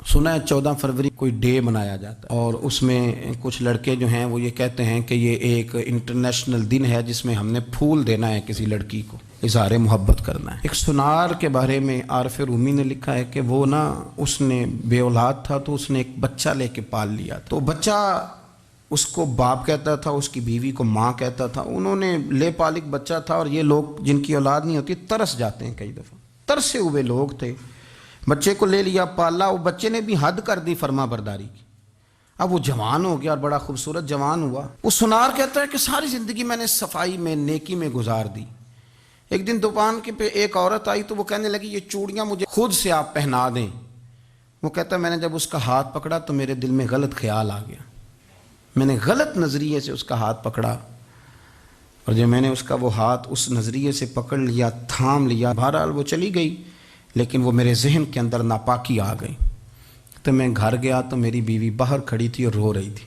سنا ہے 14 فروری کوئی ڈے منایا جاتا ہے اور اس میں کچھ لڑکے جو ہیں وہ یہ کہتے ہیں کہ یہ ایک انٹرنیشنل دن ہے جس میں ہم نے پھول دینا ہے کسی لڑکی کو، اظہار محبت کرنا ہے۔ ایک سنار کے بارے میں عارف رومی نے لکھا ہے کہ وہ اس نے بے اولاد تھا تو اس نے ایک بچہ لے کے پال لیا، تو بچہ اس کو باپ کہتا تھا، اس کی بیوی کو ماں کہتا تھا۔ انہوں نے لے پال ایک بچہ تھا، اور یہ لوگ جن کی اولاد نہیں ہوتی ترس جاتے ہیں، کئی دفعہ ترسے ہوئے لوگ تھے، بچے کو لے لیا، پالا، وہ بچے نے بھی حد کر دی فرما برداری کی۔ اب وہ جوان ہو گیا اور بڑا خوبصورت جوان ہوا۔ وہ سنار کہتا ہے کہ ساری زندگی میں نے صفائی میں، نیکی میں گزار دی۔ ایک دن دکان کے پہ ایک عورت آئی تو وہ کہنے لگی یہ چوڑیاں مجھے خود سے آپ پہنا دیں۔ وہ کہتا ہے میں نے جب اس کا ہاتھ پکڑا تو میرے دل میں غلط خیال آ گیا، میں نے غلط نظریے سے اس کا ہاتھ پکڑا، اور جب میں نے اس کا وہ ہاتھ اس نظریے سے پکڑ لیا، تھام لیا، بہرحال وہ چلی گئی، لیکن وہ میرے ذہن کے اندر ناپاکی آ گئی۔ تو میں گھر گیا تو میری بیوی باہر کھڑی تھی اور رو رہی تھی،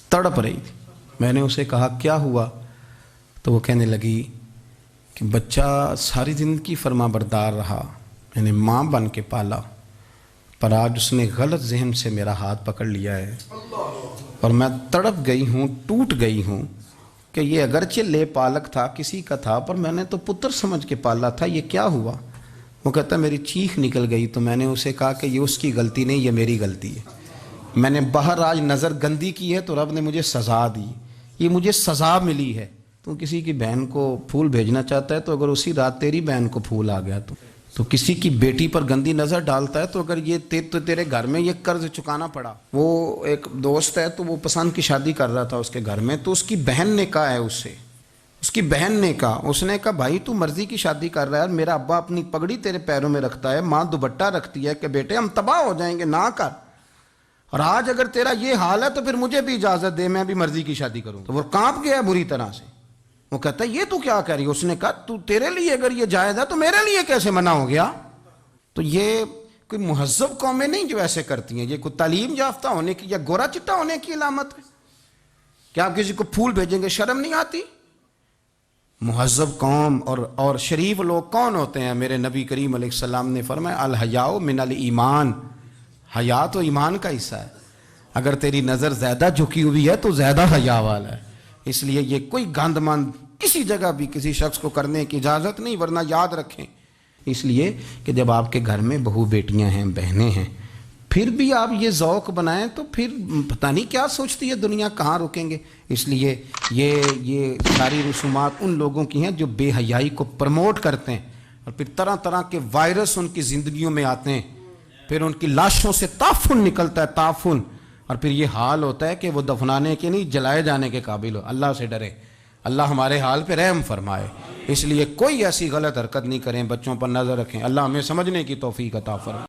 تڑپ رہی تھی۔ میں نے اسے کہا کیا ہوا؟ تو وہ کہنے لگی کہ بچہ ساری زندگی فرما بردار رہا، میں نے ماں بن کے پالا، پر آج اس نے غلط ذہن سے میرا ہاتھ پکڑ لیا ہے، اور میں تڑپ گئی ہوں، ٹوٹ گئی ہوں کہ یہ اگرچہ لے پالک تھا، کسی کا تھا، پر میں نے تو پتر سمجھ کے پالا تھا، یہ کیا ہوا؟ وہ کہتا میری چیخ نکل گئی، تو میں نے اسے کہا کہ یہ اس کی غلطی نہیں، یہ میری غلطی ہے۔ میں نے باہر آج نظر گندی کی ہے تو رب نے مجھے سزا دی، یہ مجھے سزا ملی ہے۔ تو کسی کی بہن کو پھول بھیجنا چاہتا ہے تو اگر اسی رات تیری بہن کو پھول آ گیا تو کسی کی بیٹی پر گندی نظر ڈالتا ہے تو اگر یہ تیرے گھر میں یہ قرض چکانا پڑا۔ وہ ایک دوست ہے تو وہ پسند کی شادی کر رہا تھا اس کے گھر میں، تو اس کی بہن نے کہا ہے اس کی بہن نے کہا، اس نے کہا بھائی تو مرضی کی شادی کر رہا ہے، میرا ابا اپنی پگڑی تیرے پیروں میں رکھتا ہے، ماں دوپٹہ رکھتی ہے کہ بیٹے ہم تباہ ہو جائیں گے، نہ کر، اور آج اگر تیرا یہ حال ہے تو پھر مجھے بھی اجازت دے، میں بھی مرضی کی شادی کروں۔ تو وہ کانپ گیا بری طرح سے، وہ کہتا ہے یہ تو کیا کر رہی ہے؟ اس نے کہا تو تیرے لیے اگر یہ جائز ہے تو میرے لیے کیسے منع ہو گیا؟ تو یہ کوئی مہذب قومیں نہیں جو ایسے کرتی ہیں، یہ کوئی تعلیم یافتہ ہونے کی یا گورا چٹا ہونے کی علامت ہے؟ کیا آپ کسی کو پھول بھیجیں گے؟ شرم نہیں آتی؟ مہذب قوم اور شریف لوگ کون ہوتے ہیں؟ میرے نبی کریم علیہ السلام نے فرمایا الحیاء من الایمان، حیا تو ایمان کا حصہ ہے، اگر تیری نظر زیادہ جھکی ہوئی ہے تو زیادہ حیا والا ہے۔ اس لیے یہ کوئی گند مند کسی جگہ بھی کسی شخص کو کرنے کی اجازت نہیں، ورنہ یاد رکھیں اس لیے کہ جب آپ کے گھر میں بہو بیٹیاں ہیں، بہنیں ہیں، پھر بھی آپ یہ ذوق بنائیں تو پھر پتہ نہیں کیا سوچتی ہے دنیا، کہاں رکیں گے۔ اس لیے یہ ساری رسومات ان لوگوں کی ہیں جو بے حیائی کو پروموٹ کرتے ہیں، اور پھر طرح طرح کے وائرس ان کی زندگیوں میں آتے ہیں، پھر ان کی لاشوں سے تعفن نکلتا ہے، تعفن، اور پھر یہ حال ہوتا ہے کہ وہ دفنانے کے نہیں جلائے جانے کے قابل ہو۔ اللہ سے ڈرے، اللہ ہمارے حال پہ رحم فرمائے۔ اس لیے کوئی ایسی غلط حرکت نہیں کریں، بچوں پر نظر رکھیں۔ اللہ ہمیں سمجھنے کی توفیق عطا فرمائے۔